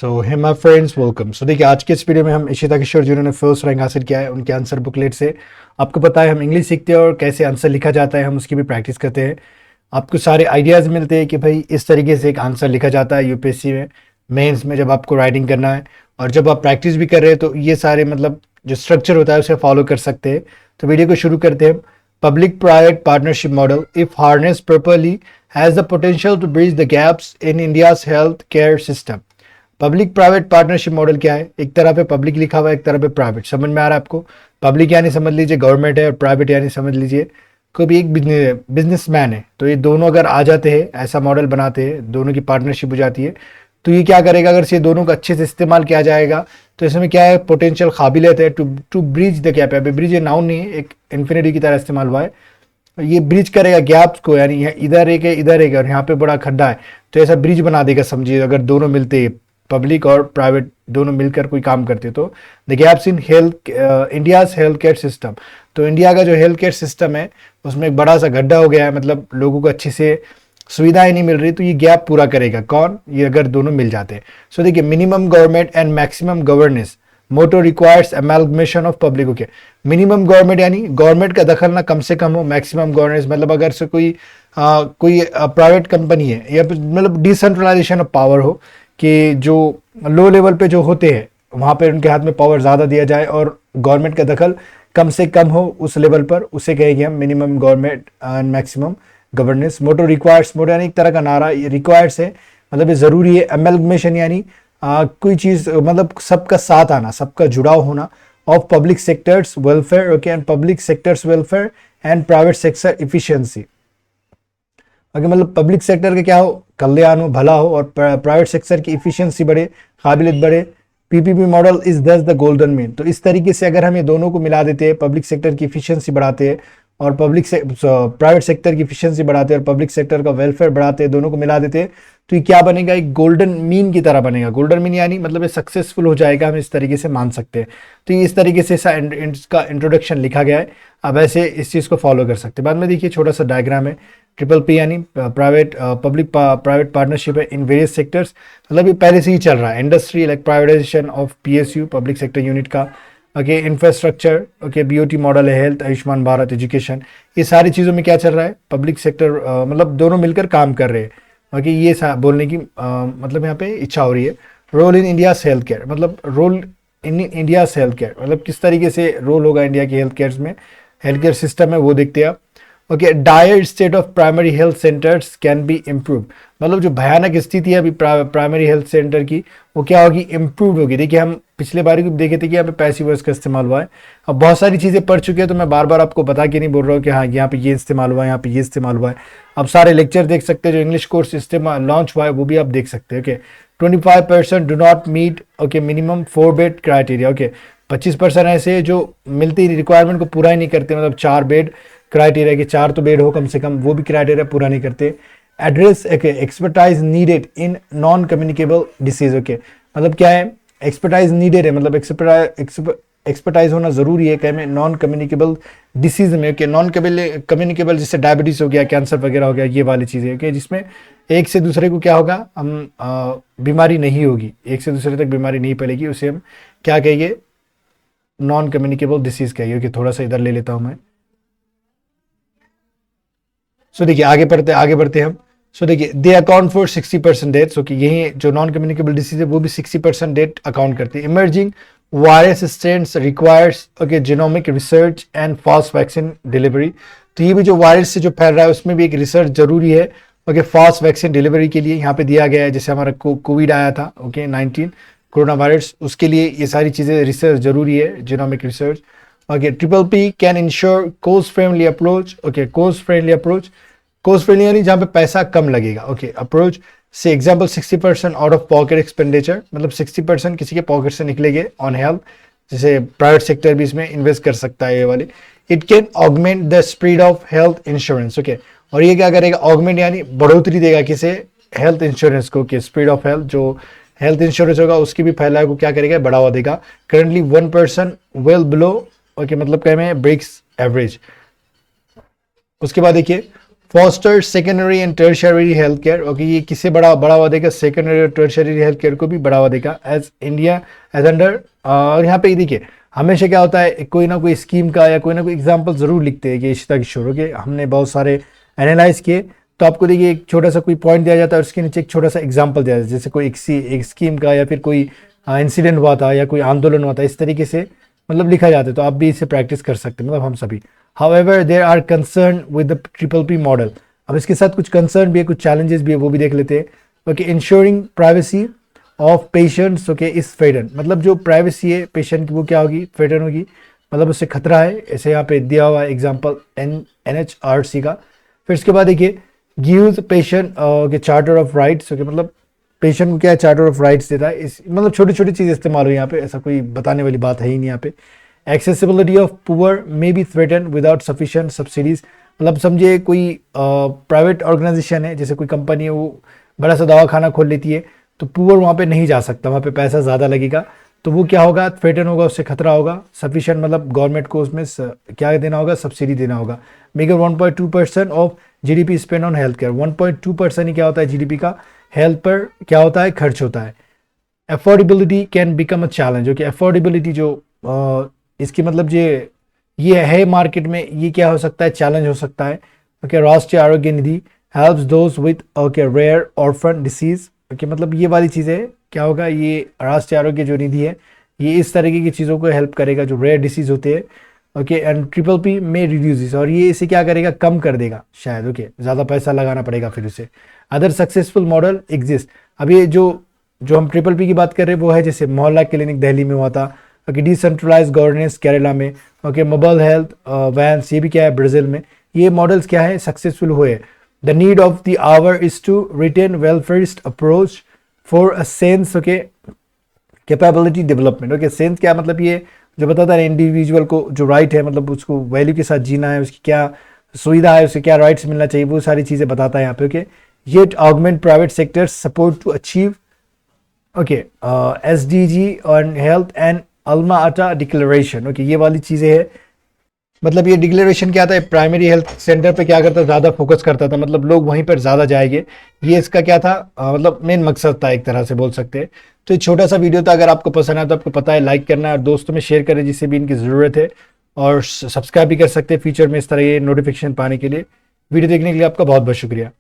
So hey my friends, welcome. So देखिए, आज के इस वीडियो में हम इशिता किशोर जिन्होंने फर्स्ट रैंक हासिल किया है उनके आंसर बुकलेट से आपको पता है हम इंग्लिश सीखते हैं और कैसे आंसर लिखा जाता है हम उसकी भी प्रैक्टिस करते हैं। आपको सारे आइडियाज़ मिलते हैं कि भाई इस तरीके से एक आंसर लिखा जाता है यूपीएससी में, मेंस में जब आपको राइटिंग करना है। और जब आप प्रैक्टिस भी कर रहे हैं तो ये सारे मतलब जो स्ट्रक्चर होता है उसे फॉलो कर सकते हैं। तो वीडियो को शुरू करते हैं। Public private partnership model if harness properly has the potential to bridge the gaps in India's health care system. Public private partnership model क्या है? एक तरह पे पब्लिक लिखा हुआ है, एक तरह पे प्राइवेट। समझ में आ रहा है आपको? पब्लिक यानी समझ लीजिए गवर्नमेंट है और प्राइवेट यानी समझ लीजिए कोई भी एक बिजनेसमैन है। तो ये दोनों अगर आ जाते हैं, ऐसा मॉडल बनाते हैं, दोनों की पार्टनरशिप हो जाती है, तो ये क्या करेगा? अगर से दोनों का अच्छे से इस्तेमाल किया जाएगा तो इसमें क्या है, पोटेंशियल काबिलियत है टू ब्रिज द गैप। है ब्रिज, ये नाउन नहीं है, एक इन्फिनिटी की तरह इस्तेमाल हुआ है। ये ब्रिज करेगा गैप्स को, यानी इधर एक है इधर एक है और यहाँ पे बड़ा खड्डा है, तो ऐसा ब्रिज बना देगा। समझिए अगर दोनों मिलते, पब्लिक और प्राइवेट दोनों मिलकर कोई काम करते, तो the gaps in health India's health care system. तो इंडिया का जो हेल्थ केयर सिस्टम है उसमें एक बड़ा सा गड्ढा हो गया है, मतलब लोगों को अच्छे से सुविधाएं नहीं मिल रही, तो ये गैप पूरा करेगा कौन? ये अगर दोनों मिल जाते हैं। सो देखिए, minimum government and maximum governance motto requires amalgamation of public. Okay, minimum government यानी गवर्नमेंट का दखल ना कम से कम हो, मैक्सिमम गवर्नेंस मतलब अगर से कोई प्राइवेट कंपनी है या मतलब डिसेंट्रलाइजेशन ऑफ पावर हो कि जो लो लेवल पे जो होते हैं वहाँ पे उनके हाथ में पावर ज़्यादा दिया जाए और गवर्नमेंट का दखल कम से कम हो उस लेवल पर, उसे कहेंगे हम minimum government and maximum governance. Motto requires, motto यानी एक तरह का नारा, रिक्वायर्स है मतलब ये ज़रूरी है। एमलगमेशन यानी कोई चीज़ मतलब सबका साथ आना, सबका जुड़ाव होना। Of public sectors welfare, okay, and public sectors welfare and private sector efficiency. अगर मतलब पब्लिक सेक्टर का क्या हो, कल्याण हो, भला हो, और प्राइवेट सेक्टर की इफिशियंसी बढ़े, काबिलियत बढ़े। पीपीपी मॉडल इज दस द गोल्डन मीन। तो इस तरीके से अगर हम ये दोनों को मिला देते हैं, पब्लिक सेक्टर की इफिशियंसी बढ़ाते हैं और प्राइवेट सेक्टर की इफिशियंसी बढ़ाते हैं और पब्लिक सेक्टर का वेलफेयर बढ़ाते हैं, दोनों को मिला देते हैं, तो ये क्या बनेगा? एक गोल्डन मीन की तरह बनेगा। गोल्डन मीन यानी मतलब ये सक्सेसफुल हो जाएगा, हम इस तरीके से मान सकते हैं। तो ये इस तरीके से इसका इंट्रोडक्शन लिखा गया है। अब ऐसे इस चीज़ को फॉलो कर सकते हैं। बाद में देखिए छोटा सा डायग्राम है। ट्रिपल पी यानी पब्लिक प्राइवेट पार्टनरशिप है इन वेरियस सेक्टर्स, मतलब ये पहले से ही चल रहा है। Industry like privatization of PSU, public sector unit का। Okay, infrastructure, okay, BOT model है, हेल्थ, आयुष्मान भारत, एजुकेशन, ये सारी चीज़ों में क्या चल रहा है? पब्लिक सेक्टर मतलब दोनों मिलकर काम कर रहे हैं। ओके, ये बोलने की मतलब यहाँ पे इच्छा हो रही है। Role in India health care, मतलब role in India health care मतलब किस तरीके से रोल होगा इंडिया की हेल्थ केयर में, हेल्थ केयर सिस्टम है वो देखते हैं आप। Okay, dire state of primary health centres can be improve, मतलब जो भयानक स्थिति है अभी प्राइमरी हेल्थ सेंटर की, वो क्या होगी? इम्प्रूव होगी। देखिए हम पिछले बार भी देखे थे कि यहाँ पे पैसिव वॉइस का इस्तेमाल हुआ है। अब बहुत सारी चीज़ें पढ़ चुके हैं तो मैं बार बार आपको बता के नहीं बोल रहा हूँ कि हाँ यहाँ पे ये इस्तेमाल हुआ है, यहाँ पे ये इस्तेमाल हुआ है। आप सारे लेक्चर देख सकते हैं, जो इंग्लिश कोर्स इस्तेमाल लॉन्च हुआ है वो भी आप देख सकते हैं। Okay, 25% do not meet, okay, minimum 4 bed criteria. Okay, 25% ऐसे जो मिलती रिक्वायरमेंट को पूरा ही नहीं करते, मतलब 4 बेड क्राइटेरिया कि 4 तो बेड हो कम से कम, वो भी क्राइटेरिया पूरा नहीं करते। Address, expertise needed in non communicable disease. Okay, मतलब क्या है? एक्सपर्टाइज नीडेड है, मतलब एक्सपर्टाइज होना जरूरी है क्या में? नॉन कम्युनिकेबल डिसीज में। ओके, नॉन कम्युनिकेबल जैसे डायबिटीज हो गया, कैंसर वगैरह हो गया, ये वाली चीज़ें। ओके, जिसमें एक से दूसरे को क्या होगा, हम बीमारी नहीं होगी, एक से दूसरे तक बीमारी नहीं फैलेगी, उसे हम क्या कहेंगे? नॉन कम्युनिकेबल डिसीज कहिए। ओके, थोड़ा सा इधर ले लेता हूं मैं। सो देखिए आगे बढ़ते हम। सो देखिए, दे अकाउंट फॉर 60% डेथ। सो कि यही जो नॉन कम्युनिकेबल डिसीज है वो भी 60% डेथ अकाउंट करती है। Emerging virus strains requires, okay, genomic research and fast vaccine delivery. तो ये भी जो वायरस से जो फैल रहा है उसमें भी एक रिसर्च जरूरी है। ओके, फास्ट वैक्सीन डिलीवरी के लिए यहाँ पे दिया गया है, जैसे हमारा कोविड आया था, ओके, 19 कोरोना वायरस, उसके लिए ये सारी चीज़ें रिसर्च जरूरी है, genomic research. Okay, triple P can ensure cost friendly approach. Okay, cost friendly approach, cost friendly यानी जहाँ पे पैसा कम लगेगा। ओके, अप्रोच से example 60% out of pocket expenditure, मतलब 60% किसी के पॉकेट से निकलेंगे ऑन हेल्थ, जैसे प्राइवेट सेक्टर भी इसमें इन्वेस्ट कर सकता है ये वाले। It can augment the spread of health insurance. Okay, और ये क्या करेगा? ऑगमेंट यानी बढ़ोतरी देगा किसे? हेल्थ इंश्योरेंस को। कि स्प्रीड ऑफ हेल्थ, जो हेल्थ इंश्योरेंस होगा उसकी भी फैलाव को क्या करेगा? बढ़ावा देगा। करंटली 1% वेल बिलो, ओके, मतलब क्या में ब्रेक्स एवरेज। उसके बाद देखिए foster secondary and tertiary health care. Okay, ये किसे बढ़ावा देगा? सेकेंडरी और टर्शियरी हेल्थ केयर को भी बढ़ावा देगा एज इंडिया एज अंडर। और यहाँ पे देखिए हमेशा क्या होता है, कोई ना कोई स्कीम का या कोई ना कोई एग्जाम्पल जरूर लिखते हैं कि इशिता किशोर। ओके, हमने बहुत सारे एनालाइज किए, तो आपको देखिए एक छोटा सा कोई पॉइंट दिया जाता है और उसके नीचे एक छोटा सा एग्जाम्पल दिया जाता है, जैसे कोई एक स्कीम का या फिर कोई इंसिडेंट हुआ था या कोई आंदोलन हुआ था, इस तरीके से मतलब लिखा जाता है। तो आप भी इसे प्रैक्टिस कर सकते हैं, मतलब हम सभी। However there are concern with the triple P model. अब इसके साथ कुछ कंसर्न भी है, कुछ चैलेंजेस भी है, वो भी देख लेते हैं। Okay, ensuring privacy of patients okay is threaten. मतलब जो प्राइवेसी है पेशेंट की वो क्या होगी? थ्रेटन होगी, मतलब उससे खतरा है। ऐसे यहाँ पे दिया हुआ एग्जाम्पल NHRC का। फिर इसके बाद देखिए गिव्स पेशेंट के चार्टर ऑफ राइट्स। ओके, मतलब पेशेंट को क्या है? चार्टर ऑफ राइट्स देता है। इस मतलब छोटी छोटी चीज़ इस्तेमाल हुई यहाँ पे, ऐसा कोई बताने वाली बात है ही नहीं यहाँ पे। Accessibility of poor may be threaten without sufficient subsidies. मतलब समझिए कोई प्राइवेट ऑर्गेनाइजेशन है, जैसे कोई कंपनी है, वो बड़ा सा दवाखाना खोल लेती है, तो पुअर वहाँ पे नहीं जा सकता, वहाँ पे पैसा ज़्यादा लगेगा, तो वो क्या होगा? थ्रेटन होगा, उससे खतरा होगा। सफिशिएंट मतलब गवर्नमेंट को उसमें क्या देना होगा? सब्सिडी देना होगा। Megger 1.2% of GDP spend on health care. 1.2% ही क्या होता है GDP का? हेल्थ पर क्या होता है? खर्च होता है। Affordability can become a challenge. Okay, affordability जो इसकी मतलब ये है मार्केट में, ये क्या हो सकता है? चैलेंज हो सकता है। Okay, Rashtriya Arogya Nidhi helps those with okay rare orphan disease. Okay, मतलब ये वाली चीज़ें क्या होगा? ये राष्ट्रीय आरोग्य जो निधि है, ये इस तरीके की चीज़ों को हेल्प करेगा जो रेयर डिसीज होते हैं। ओके, एंड ट्रिपल पी में रिड्यूस, और ये इसे क्या करेगा? कम कर देगा शायद। ओके, ज़्यादा पैसा लगाना पड़ेगा फिर उसे। Other successful model exist. अब ये जो हम ट्रिपल पी की बात कर रहे हैं वो है, जैसे मोहल्ला क्लिनिक दिल्ली में हुआ था। ओके, डिसेंट्रलाइज गवर्नेंस केरला में। ओके, मोबाइल हेल्थ वैन्स, ये भी क्या है? ब्राज़ील में। ये मॉडल्स क्या है? सक्सेसफुल हुए। The need of the hour is to retain welfarist approach for a sense okay capability development. Okay, sense क्या मतलब? ये जो बताता है इंडिविजुअल को जो राइट है, मतलब उसको वैल्यू के साथ जीना है, उसकी क्या सुविधा है, उसे क्या राइट्स मिलना चाहिए, वो सारी चीज़ें बताता है यहाँ पे। Okay, yet augment private sector support to achieve okay SDG on health and Alma Ata declaration. Okay, ये वाली चीज़ें है। मतलब ये डिक्लेरेशन क्या था? प्राइमरी हेल्थ सेंटर पे क्या करता? ज़्यादा फोकस करता था, मतलब लोग वहीं पर ज़्यादा जाएंगे। ये इसका क्या था? मतलब मेन मकसद था, एक तरह से बोल सकते हैं। तो ये छोटा सा वीडियो था, अगर आपको पसंद आया तो आपको पता है लाइक करना है और दोस्तों में शेयर करें जिससे भी इनकी ज़रूरत है, और सब्सक्राइब भी कर सकते हैं फ्यूचर में इस तरह ये नोटिफिकेशन पाने के लिए। वीडियो देखने के लिए आपका बहुत बहुत शुक्रिया।